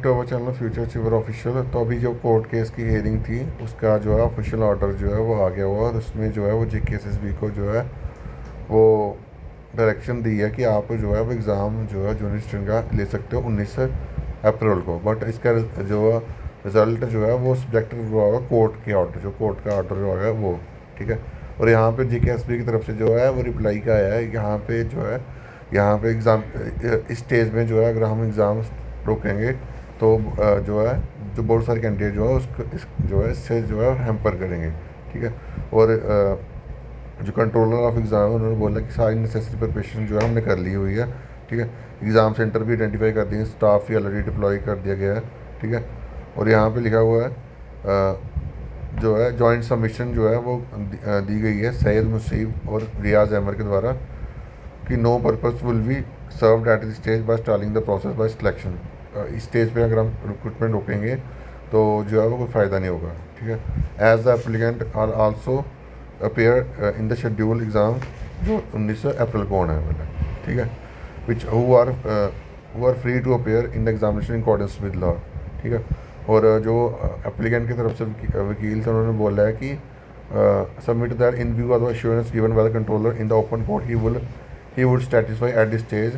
To our channel Future Achiever official. तो अभी जो कोर्ट केस की हियरिंग थी उसका जो है ऑफिशियल ऑर्डर जो है वो आ गया हुआ, और उसमें जो है वो JKSSB को जो है वो डायरेक्शन दी है कि आप जो है वो एग्ज़ाम जो है जूनियर स्टूडेंट का ले सकते हो 19 अप्रैल को। बट इसका जो रिज़ल्ट जो है वो सब्जेक्ट हुआ होगा कोर्ट के ऑर्डर, जो कोर्ट का ऑर्डर होगा वो, ठीक है। और यहाँ पे JKSSB की तरफ से जो है वो रिप्लाई का आया है, यहाँ पे जो है यहाँ पे एग्ज़ाम इस स्टेज में जो है अगर हम एग्ज़ाम रोकेंगे तो जो है जो बहुत सारे कैंडिडेट जो है उसको जो है इससे जो है हैम्पर करेंगे, ठीक है। और जो कंट्रोलर ऑफ एग्ज़ाम है उन्होंने बोला कि सारी नेसेसरी प्रिपरेशन जो है हमने कर ली हुई है, ठीक है। एग्ज़ाम सेंटर भी आइडेंटिफाई कर दिए, स्टाफ भी ऑलरेडी डिप्लॉय कर दिया गया है, ठीक है। और यहाँ पे लिखा हुआ है जो है जॉइंट सबमिशन जो है वो दी गई है सैयद मुसीब और रियाज अहमद के द्वारा कि no purpose will be served at this stage by stalling the process by selection. इस स्टेज पे अगर हम रिक्रूटमेंट रोकेंगे तो जो है वो कोई फ़ायदा नहीं होगा, ठीक है। As the applicant are also appear in the schedule exam जो 19 अप्रैल को होना है मतलब, ठीक है, which who are free to appear in the examination in accordance with law, ठीक है। और जो एप्लीकेंट की तरफ से वकील थे उन्होंने बोला है कि submit that in view of the assurance given by the controller in the open court he would satisfy at this stage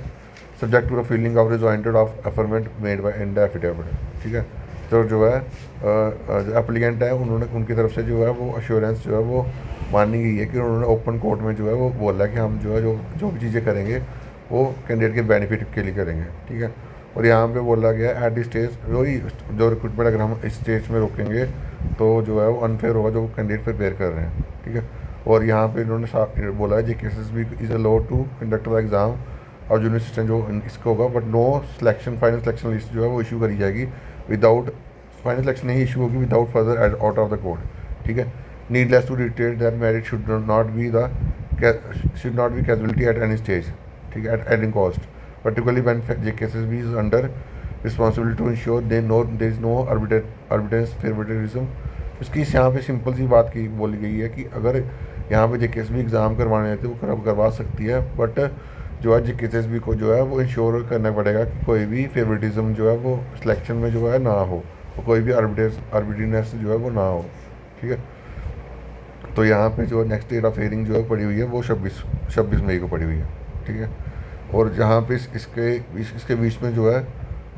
subject to the filling of rejoinder of affirmation made by in the affidavit, ठीक है। तो जो है जो applicant है उन्होंने उनकी तरफ से जो है वो अश्योरेंस जो है वो मानी गई है कि उन्होंने ओपन कोर्ट में जो है वो बोला है कि हम जो है जो भी चीज़ें करेंगे वो कैंडिडेट के बेनिफिट के लिए करेंगे, ठीक है। और यहाँ पे बोला गया एट दिस स्टेज वही जो रिक्रूटमेंट अगर हम इस स्टेज में रोकेंगे तो जो है वो अनफेयर होगा जो कैंडिडेट प्रिपेयर कर रहे हैं, ठीक है। और यहाँ पे इन्होंने बोला है JKSSB is allowed to conduct the exam और जूनियर असिस्टेंट जो इसका होगा, but no selection final selection list जो है वो इशू करी जाएगी विदाउट फाइनल सिलेक्शन नहीं इशू होगी without further out of the court, ठीक है। Needless to reiterate that merit should not be casualty at any stage, ठीक है, at any cost particularly when JKSSB is under responsibility to ensure there is no arbitrary favoritism। इसकी यहाँ पे simple सी बात की बोली गई है कि अगर यहाँ पे JKSSB एग्ज़ाम करवाने आते वो करवा सकती है, बट जो है JKSSB को जो है वो इंश्योर करना पड़ेगा कि कोई भी फेवरेटिज्म जो है वो सिलेक्शन में जो है ना हो, और कोई भी आर्बिट्रीनेस जो है वो ना हो, ठीक है। तो यहाँ पे जो नेक्स्ट डेट ऑफ हियरिंग जो है पड़ी हुई है वो 26 मई को पड़ी हुई है, ठीक है। और जहाँ पे इसके बीच में जो है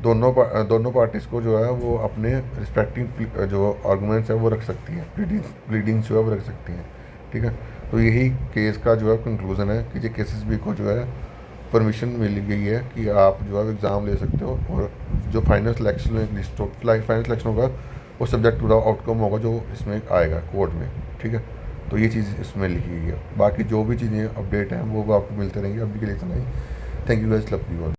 दोनों पार्टीज़ को जो है वो अपने रिस्पेक्टिव जो आर्गूमेंट्स है वो रख सकती हैं, प्लीडिंग्स जो है वो रख सकती हैं, ठीक है। तो यही केस का जो है कंक्लूज़न है कि JKSSB को जो है परमिशन मिल गई है कि आप जो है एग्ज़ाम ले सकते हो, और जो फाइनल सिलेक्शन होगा वो सब्जेक्ट टू द आउटकम होगा जो इसमें आएगा कोर्ट में, ठीक है। तो ये चीज़ इसमें लिखी गई है। बाकी जो भी चीज़ें अपडेट हैं वो आपको मिलते रहेंगे। अभी के लिए इतना ही। Thank you guys, love you all.